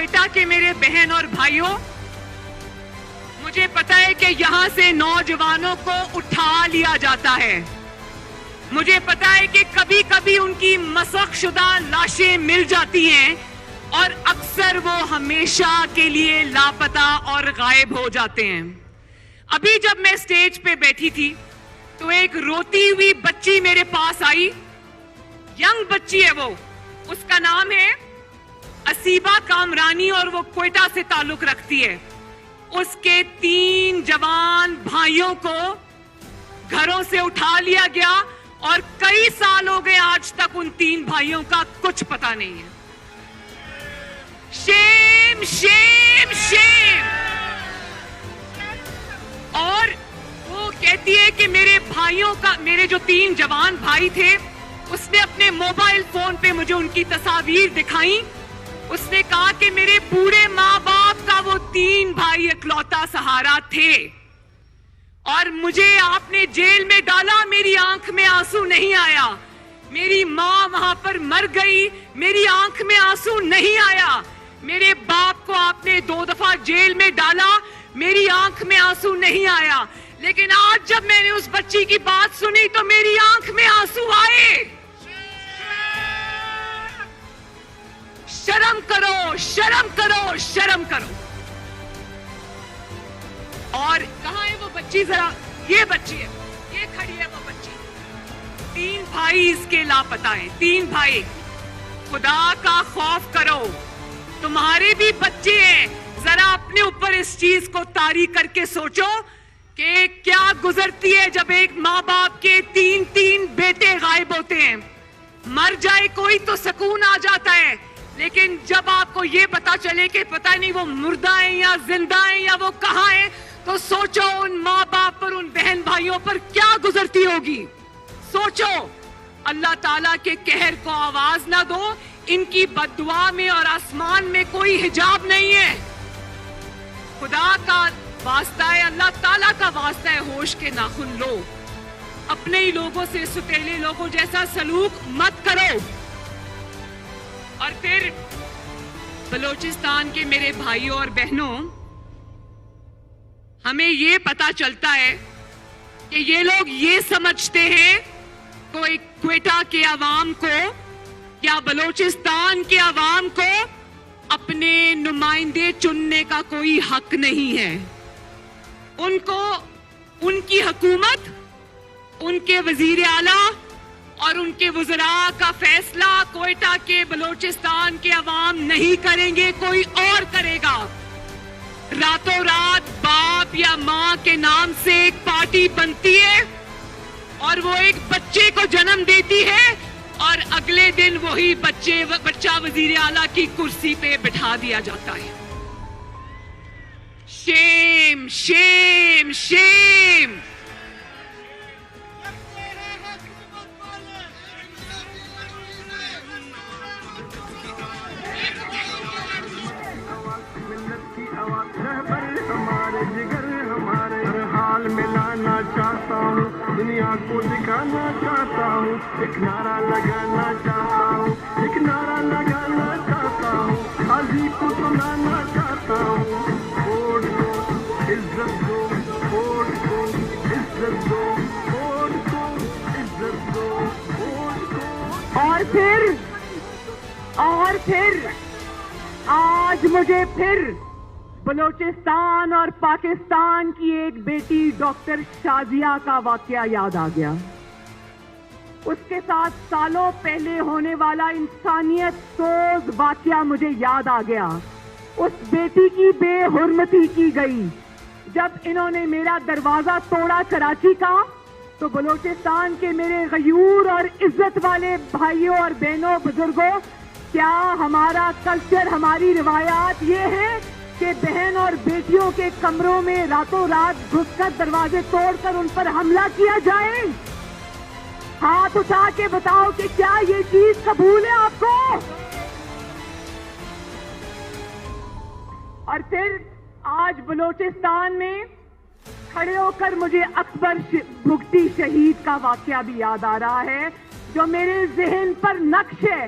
کوئٹہ کے میرے بہن اور بھائیوں، مجھے پتا ہے کہ یہاں سے نوجوانوں کو اٹھا لیا جاتا ہے. مجھے پتا ہے کہ کبھی کبھی ان کی مسخ شدہ لاشیں مل جاتی ہیں اور اکثر وہ ہمیشہ کے لیے لاپتہ اور غائب ہو جاتے ہیں. ابھی جب میں سٹیج پہ بیٹھی تھی تو ایک روتی ہوئی بچی میرے پاس آئی. ینگ بچی ہے وہ، اس کا نام ہے اسیبہ کامرانی اور وہ کوئٹہ سے تعلق رکھتی ہے. اس کے 3 جوان بھائیوں کو گھروں سے اٹھا لیا گیا اور کئی سال ہو گئے آج تک ان 3 بھائیوں کا کچھ پتہ نہیں ہے. شیم شیم شیم. اور وہ کہتی ہے کہ میرے بھائیوں کا، میرے جو 3 جوان بھائی تھے، اس نے اپنے موبائل فون پہ مجھے ان کی تصاویر دکھائیں. اس نے کہا کہ میرے بوڑھے ماں باپ کا وہ 3 بھائی اکلوتا سہارا تھے اور مجھے آپ نے جیل میں ڈالا، میری آنکھ میں آنسو نہیں آیا. میری ماں وہاں پر مر گئی، میری آنکھ میں آنسو نہیں آیا. میرے باپ کو آپ نے 2 دفعہ جیل میں ڈالا، میری آنکھ میں آنسو نہیں آیا. لیکن آج جب میں نے اس بچی کی بات سنی تو میری آنکھ میں آنسو آئے. شرم کرو، شرم کرو، شرم کرو. اور کہاں ہے وہ بچی؟ ذرا یہ بچی ہے، یہ کھڑی ہے وہ بچی. 3 بھائی اس کے لاپتہ ہیں، 3 بھائی. خدا کا خوف کرو، تمہارے بھی بچے ہیں. ذرا اپنے اوپر اس چیز کو طاری کر کے سوچو کہ کیا گزرتی ہے جب ایک ماں باپ کے 3 بیٹے غائب ہوتے ہیں. مر جائے کوئی تو سکون آ جاتا ہے، لیکن جب آپ کو یہ پتا چلے کہ پتہ نہیں وہ مردہ ہیں یا زندہ ہیں یا وہ کہاں ہیں، تو سوچو ان ماں باپ پر، ان بہن بھائیوں پر کیا گزرتی ہوگی. سوچو. اللہ تعالیٰ کے قہر کو آواز نہ دو. ان کی بد دعا میں اور آسمان میں کوئی حجاب نہیں ہے. خدا کا واسطہ ہے، اللہ تعالیٰ کا واسطہ ہے، ہوش کے ناخن لو. اپنے ہی لوگوں سے ستیلے لوگوں جیسا سلوک مت کرو. اور پھر بلوچستان کے میرے بھائیوں اور بہنوں، ہمیں یہ پتا چلتا ہے کہ یہ لوگ یہ سمجھتے ہیں کوئی کوئٹہ کے عوام کو یا بلوچستان کے عوام کو اپنے نمائندے چننے کا کوئی حق نہیں ہے. ان کو ان کی حکومت، ان کے وزیر اعلیٰ اور ان کے وزراء کا فیصلہ کوئٹہ کے بلوچستان کے عوام نہیں کریں گے، کوئی اور کرے گا. راتوں رات باپ یا ماں کے نام سے ایک پارٹی بنتی ہے اور وہ ایک بچے کو جنم دیتی ہے اور اگلے دن وہی بچہ وزیر اعلیٰ کی کرسی پہ بٹھا دیا جاتا ہے. شیم شیم شیم. ملانا چاہتا ہوں، دنیا کو دکھانا چاہتا ہوں، ایک نعرہ لگانا چاہتا ہوں، ایک نعرہ لگانا چاہتا ہوں، حاضی کو سنانا چاہتا ہوں. ووٹ دو، عزت دو، ووٹ دو، عزت دو، ووٹ دو، عزت دو، ووٹ دو. اور پھر آج مجھے پھر بلوچستان اور پاکستان کی ایک بیٹی ڈاکٹر شازیہ کا واقعہ یاد آ گیا. اس کے ساتھ سالوں پہلے ہونے والا انسانیت سوز واقعہ مجھے یاد آ گیا. اس بیٹی کی بے حرمتی کی گئی. جب انہوں نے میرا دروازہ توڑا کراچی کا، تو بلوچستان کے میرے غیور اور عزت والے بھائیوں اور بہنوں، بزرگوں، کیا ہمارا کلچر، ہماری روایات یہ ہے کہ بہن اور بیٹیوں کے کمروں میں راتوں رات گھس کر دروازے توڑ کر ان پر حملہ کیا جائے؟ ہاتھ اٹھا کے بتاؤ کہ کیا یہ چیز قبول ہے آپ کو؟ اور پھر آج بلوچستان میں کھڑے ہو کر مجھے اکبر بھگتی شہید کا واقعہ بھی یاد آ رہا ہے، جو میرے ذہن پر نقش ہے.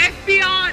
FBR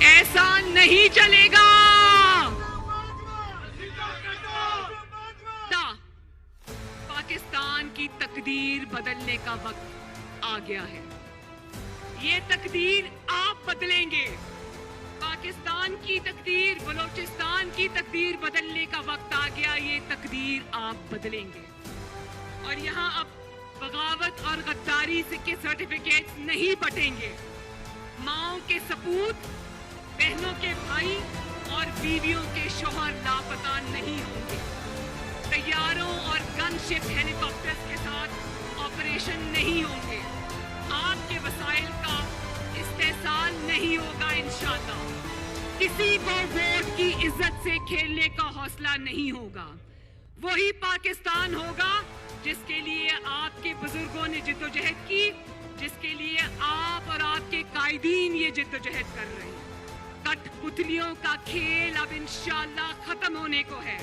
ایسا نہیں چلے گا. پاکستان کی تقدیر بدلنے کا وقت آ گیا ہے. یہ تقدیر آپ بدلیں گے. پاکستان کی تقدیر، بلوچستان کی تقدیر بدلنے کا وقت آ گیا. یہ تقدیر آپ بدلیں گے. اور یہاں اب بغاوت اور غداری کے سرٹیفکیٹس نہیں بٹیں گے. ماؤں کے سپوت، بہنوں کے بھائی اور بیویوں کے شوہر لاپتہ نہیں ہوں گے. طیاروں اور گن شپ ہیلی کاپٹرز کے ساتھ آپریشن نہیں ہوں گے. آپ کے وسائل کا استحصال نہیں ہوگا انشاءاللہ. کسی کو ووٹ کی عزت سے کھیلنے کا حوصلہ نہیں ہوگا. وہی پاکستان ہوگا جس کے لیے آپ کے بزرگوں نے جدوجہد کی، جس کے لیے آپ اور آپ کے قائدین یہ جدوجہد کر رہے ہیں. کٹ پتلیوں کا کھیل اب انشاءاللہ ختم ہونے کو ہے.